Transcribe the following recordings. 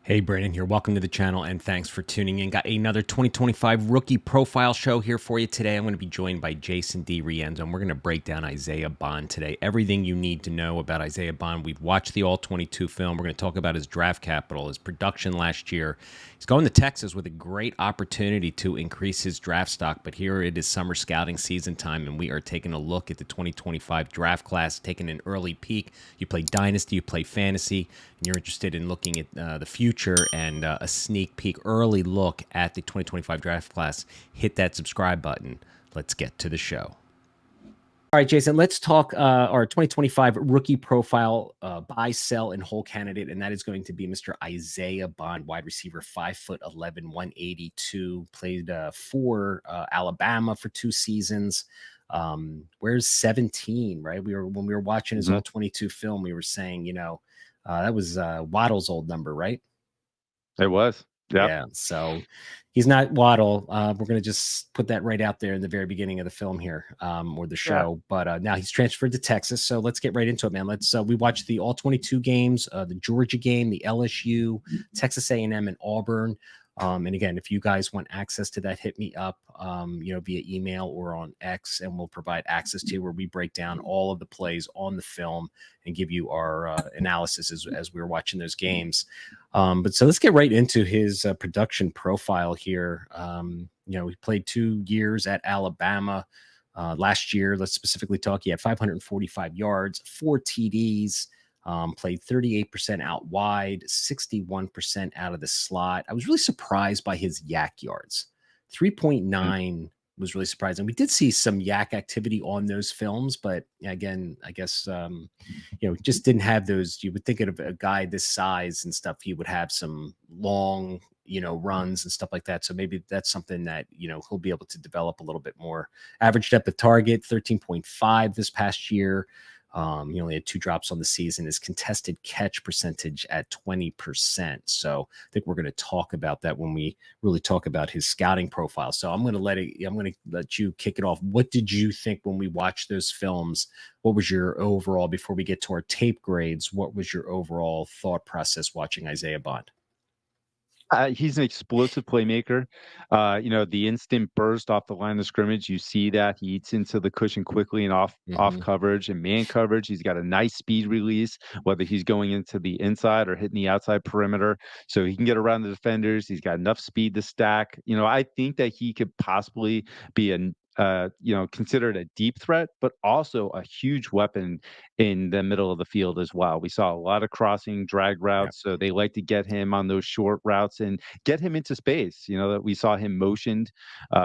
Hey, Brandon here. Welcome to the channel and thanks for tuning in. Got another 2025 rookie profile show here for you today. I'm going to be joined by Jason D. Rienzo, and we're going to break down Isaiah Bond today. Everything you need to know about Isaiah Bond. We've watched the All 22 film. We're going to talk about his draft capital, his production last year. He's going to Texas with a great opportunity to increase his draft stock, but here it is summer scouting season time, and we are taking a look at the 2025 draft class, taking an early peek. You play Dynasty, you play Fantasy, and you're interested in looking at the future and a sneak peek, early look at the 2025 draft class, hit that subscribe button. Let's get to the show. All right, Jason, let's talk our 2025 rookie profile buy, sell, and hold candidate, and that is going to be Mr. Isaiah Bond, wide receiver, 5'11", 182, played for Alabama for 2 seasons. Where's 17, right? When we were watching his all 22 film, we were saying, that was Waddle's old number, right? It was. Yep. Yeah. So he's not Waddle. We're going to just put that right out there in the very beginning of the film here, or the show. Yeah. But now he's transferred to Texas. So let's get right into it, man. We watched the all 22 games, the Georgia game, the LSU, Texas A&M, and Auburn. And again, if you guys want access to that, hit me up, via email or on X, and we'll provide access to where we break down all of the plays on the film and give you our analysis as we were watching those games. But so let's get right into his production profile here. He played 2 years at Alabama. Last year, let's specifically talk, he had 545 yards, 4 TDs. Played 38% out wide, 61% out of the slot. I was really surprised by his yak yards. 3.9 was really surprising. We did see some yak activity on those films, but again, I guess, just didn't have those. You would think of a guy this size and stuff, he would have some long, runs and stuff like that. So maybe that's something that, he'll be able to develop a little bit more. Average depth of target, 13.5 this past year. He only had 2 drops on the season. His contested catch percentage at 20%. So I think we're going to talk about that when we really talk about his scouting profile. So I'm going to let you kick it off. What did you think when we watched those films? What was your overall, before we get to our tape grades, what was your overall thought process watching Isaiah Bond? He's an explosive playmaker. The instant burst off the line of scrimmage, you see that he eats into the cushion quickly and off coverage and man coverage. He's got a nice speed release, whether he's going into the inside or hitting the outside perimeter. So he can get around the defenders. He's got enough speed to stack. I think that he could possibly be considered a deep threat, but also a huge weapon in the middle of the field as well. We saw a lot of crossing drag routes, so they like to get him on those short routes and get him into space. That we saw him motioned,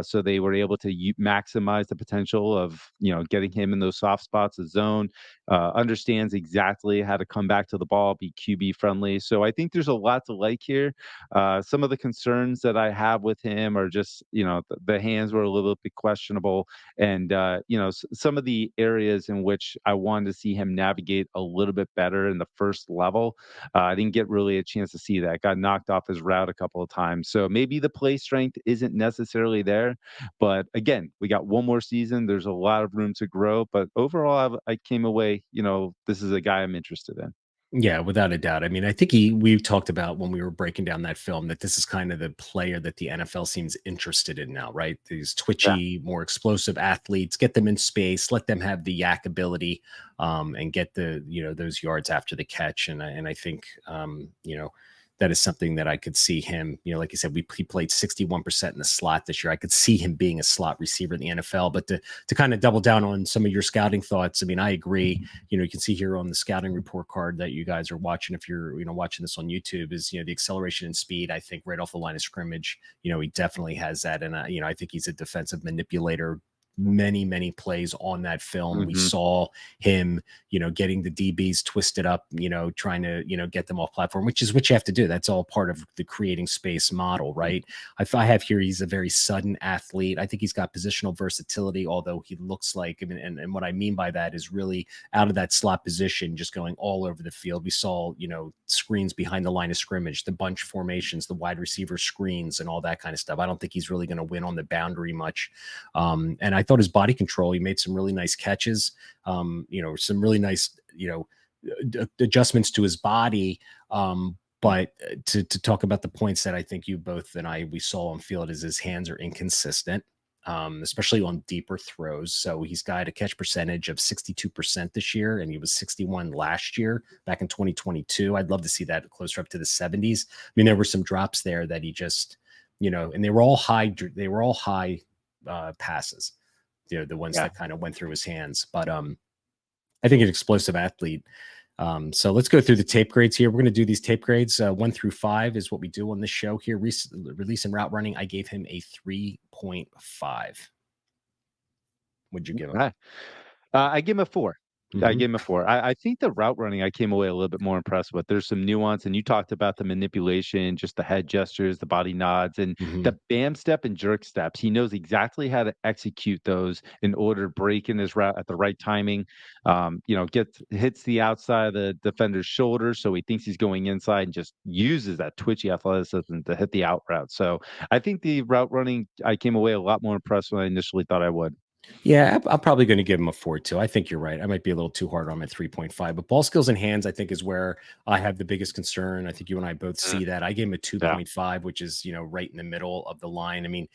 so they were able to maximize the potential of getting him in those soft spots, the zone. Understands exactly how to come back to the ball, be QB friendly. So I think there's a lot to like here. Some of the concerns that I have with him are just the hands were a little bit questionable, and some of the areas in which I wanted to see him navigate a little bit better in the first level. I didn't get really a chance to see that. Got knocked off his route a couple of times. So maybe the play strength isn't necessarily there. But again, we got one more season. There's a lot of room to grow. But overall, I came away, this is a guy I'm interested in. Yeah, without a doubt. I mean, I think we've talked about when we were breaking down that film that this is kind of the player that the NFL seems interested in now, right? These twitchy, more explosive athletes, get them in space, let them have the yak ability, and get those yards after the catch. And I think, that is something that I could see him, like you said, he played 61% in the slot this year. I could see him being a slot receiver in the NFL. But to kind of double down on some of your scouting thoughts, I mean, I agree. You can see here on the scouting report card that you guys are watching, if you're, watching this on YouTube, is, the acceleration and speed, I think right off the line of scrimmage, he definitely has that. And, I think he's a defensive manipulator. Many plays on that film. We saw him, getting the DBs twisted up, trying to, get them off platform, which is what you have to do. That's all part of the creating space model, right? I have here, he's a very sudden athlete. I think he's got positional versatility, although he looks like, and what I mean by that is really out of that slot position, just going all over the field. We saw, screens behind the line of scrimmage, the bunch formations, the wide receiver screens, and all that kind of stuff. I don't think he's really going to win on the boundary much. And I thought his body control, he made some really nice catches, some really nice, adjustments to his body. but to talk about the points that I think you both and we saw on field is his hands are inconsistent, especially on deeper throws. So he's got a catch percentage of 62% this year, and he was 61 last year back in 2022. I'd love to see that closer up to the 70s. I mean, there were some drops there that he just, and they were all high. They were all high passes. The ones that kind of went through his hands. But I think an explosive athlete. So let's go through the tape grades here. We're going to do these tape grades 1 through 5 is what we do on this show here. Release and route running. I gave him a 3.5. What'd you give him? I give him a 4. I gave him a 4. I think the route running I came away a little bit more impressed with. There's some nuance, and you talked about the manipulation, just the head gestures, the body nods, and the bam step and jerk steps. He knows exactly how to execute those in order to break in his route at the right timing. Hits the outside of the defender's shoulder, so he thinks he's going inside and just uses that twitchy athleticism to hit the out route. So I think the route running, I came away a lot more impressed than I initially thought I would. Yeah, I'm probably going to give him a 4 too. I think you're right. I might be a little too hard on my 3.5, but ball skills and hands, I think, is where I have the biggest concern. I think you and I both see that. I gave him a 2.5, which is, right in the middle of the line. I mean,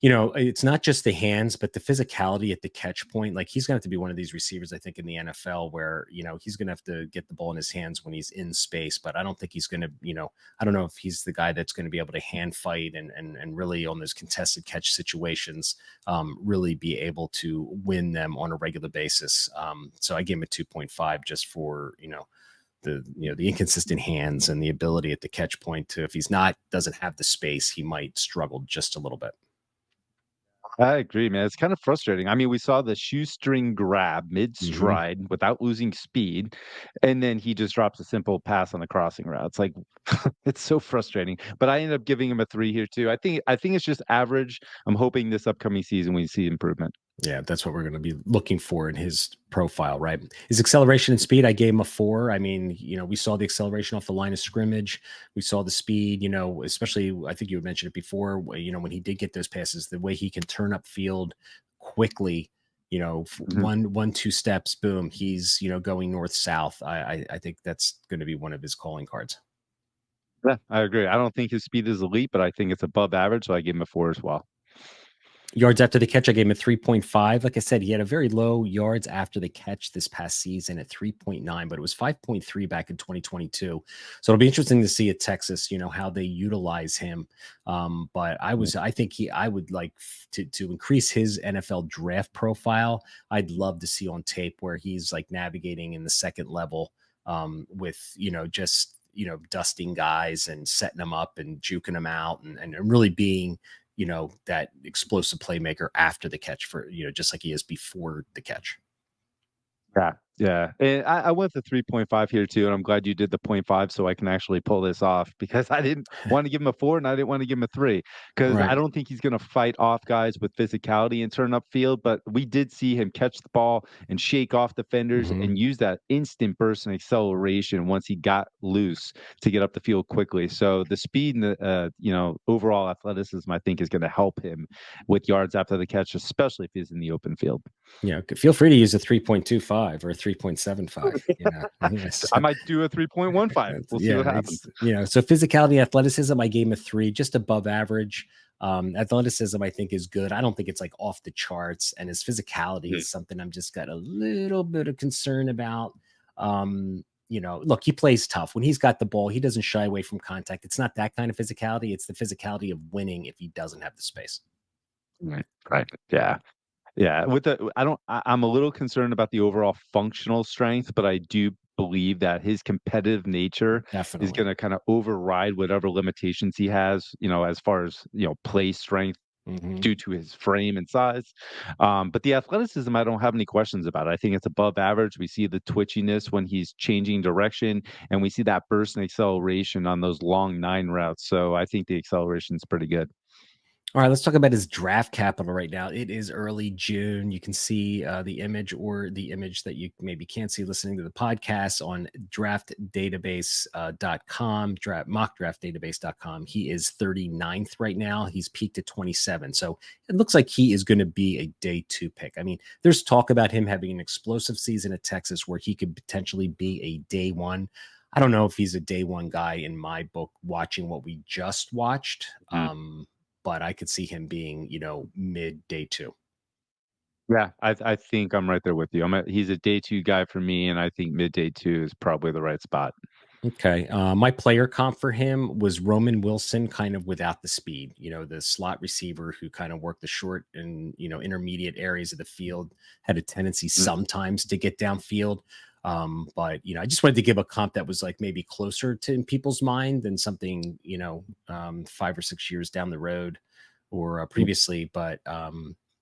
it's not just the hands, but the physicality at the catch point. Like, he's going to have to be one of these receivers, I think, in the NFL where, he's going to have to get the ball in his hands when he's in space. But I don't think he's going to, I don't know if he's the guy that's going to be able to hand fight and really on those contested catch situations, really be able to win them on a regular basis. So I gave him a 2.5 just for, the inconsistent hands and the ability at the catch point to, if he's doesn't have the space, he might struggle just a little bit. I agree, man. It's kind of frustrating. I mean, we saw the shoestring grab mid-stride without losing speed, and then he just drops a simple pass on the crossing route. It's like it's so frustrating. But I ended up giving him a 3 here too. I think it's just average. I'm hoping this upcoming season we see improvement. Yeah, that's what we're going to be looking for in his profile, right? His acceleration and speed, I gave him a 4. I mean, we saw the acceleration off the line of scrimmage. We saw the speed, especially, I think you had mentioned it before, when he did get those passes, the way he can turn up field quickly, 1-2 steps, boom, he's, going north, south. I think that's going to be one of his calling cards. Yeah, I agree. I don't think his speed is elite, but I think it's above average. So I give him a 4 as well. Yards after the catch, I gave him a 3.5. Like I said, he had a very low yards after the catch this past season at 3.9, but it was 5.3 back in 2022. So it'll be interesting to see at Texas, how they utilize him. But I think I would like to increase his NFL draft profile. I'd love to see on tape where he's like navigating in the second level with, dusting guys and setting them up and juking them out and really being, that explosive playmaker after the catch for, just like he is before the catch. Yeah. And I went the 3.5 here too, and I'm glad you did the 0.5 so I can actually pull this off because I didn't want to give him a 4 and I didn't want to give him a 3 because I don't think he's going to fight off guys with physicality and turn up field, but we did see him catch the ball and shake off defenders and use that instant burst and acceleration once he got loose to get up the field quickly. So the speed and the overall athleticism I think is going to help him with yards after the catch, especially if he's in the open field. Yeah, feel free to use a 3.25 or a 3.75. I might do a 3.15. We'll see what happens. So physicality, athleticism, I gave him a 3, just above average. Athleticism, I think, is good. I don't think it's like off the charts, and his physicality is something I'm just got a little bit of concern about. Look, he plays tough. When he's got the ball, he doesn't shy away from contact. It's not that kind of physicality. It's the physicality of winning if he doesn't have the space. Right. Yeah. Yeah, I'm a little concerned about the overall functional strength, but I do believe that his competitive nature is going to kind of override whatever limitations he has, as far as, play strength due to his frame and size. But the athleticism, I don't have any questions about it. I think it's above average. We see the twitchiness when he's changing direction, and we see that burst and acceleration on those long 9 routes. So I think the acceleration is pretty good. All right, let's talk about his draft capital right now. It is early June. You can see the image that you maybe can't see listening to the podcast on draftdatabase.com, mockdraftdatabase.com. He is 39th right now. He's peaked at 27. So it looks like he is going to be a day 2 pick. I mean, there's talk about him having an explosive season at Texas where he could potentially be a day 1. I don't know if he's a day one guy in my book watching what we just watched. Mm. But I could see him being, mid day two. Yeah, I think I'm right there with you. He's a day 2 guy for me, and I think mid day 2 is probably the right spot. Okay. My player comp for him was Roman Wilson, kind of without the speed, the slot receiver who kind of worked the short and, intermediate areas of the field, had a tendency Mm, sometimes to get downfield. But, I just wanted to give a comp that was like maybe closer to in people's mind than something, 5 or 6 years down the road or previously. But,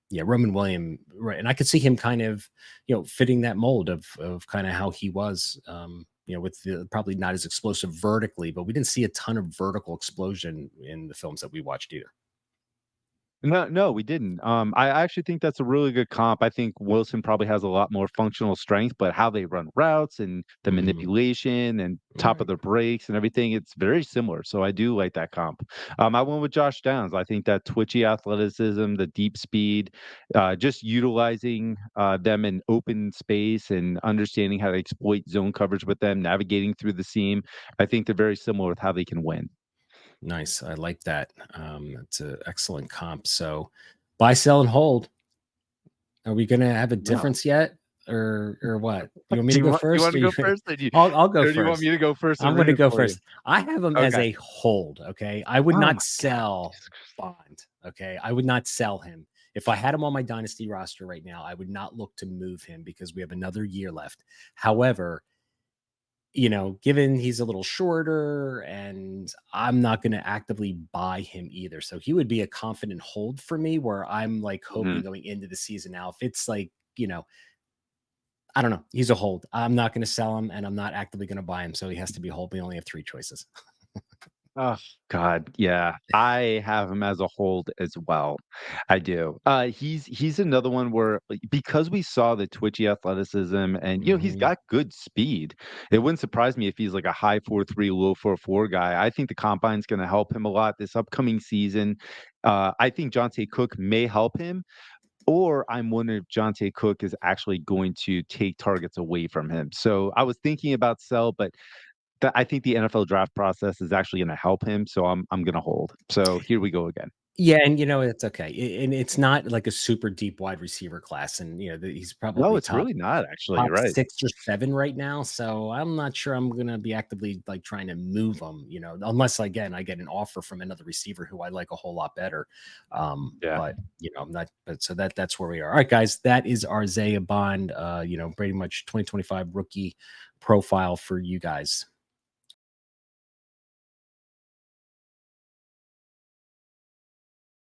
yeah, Roman William, right. And I could see him kind of, fitting that mold of kind of how he was. With probably not as explosive vertically, but we didn't see a ton of vertical explosion in the films that we watched either. No, no, we didn't. I actually think that's a really good comp. I think Wilson probably has a lot more functional strength, but how they run routes and the Mhm. manipulation and top of Right. the brakes and everything, it's very similar. So I do like that comp. I went with Josh Downs. I think that twitchy athleticism, the deep speed, just utilizing them in open space and understanding how to exploit zone coverage with them, navigating through the seam. I think they're very similar with how they can win. Nice. I like that. It's an excellent comp. So buy, sell, and hold. Are we gonna have a Yeah. difference yet? Or what? You want me Do to you go want do you first? want Or to you go first? I'll go Or do you want first. me to go first and I'm read gonna it go for you? first. I have them as Okay. a hold. Okay. I would Oh not my god. sell Bond. Okay. I would not sell him. If I had him on my dynasty roster right now, I would not look to move him because we have another year left. However, given he's a little shorter and I'm not going to actively buy him either. So he would be a confident hold for me where I'm like hoping Mhm. going into the season now. If it's like, I don't know, he's a hold. I'm not going to sell him and I'm not actively going to buy him. So he has to be a hold. We only have three choices. Oh god, yeah. I have him as a hold as well. I do. He's another one where, like, because we saw the twitchy athleticism and, he's Mhm. got good speed. It wouldn't surprise me if he's like a high 4.3, low 4.4 guy. I think the combine's gonna help him a lot this upcoming season. I think Jonte Cook may help him, or I'm wondering if Jonte Cook is actually going to take targets away from him. So I was thinking about sell, but I think the NFL draft process is actually gonna help him, so I'm gonna hold. So here we go again. Yeah, and it's okay. And it's not like a super deep wide receiver class. And he's No, probably it's top really not actually, top you're right. 6 or 7 right now, so I'm not sure I'm gonna be actively, like, trying to move him, unless, again, I get an offer from another receiver who I like a whole lot better. Yeah. But, I'm not but so that's where we are. Alright, guys, that is our Zaya Bond, pretty much 2025 rookie profile for you guys.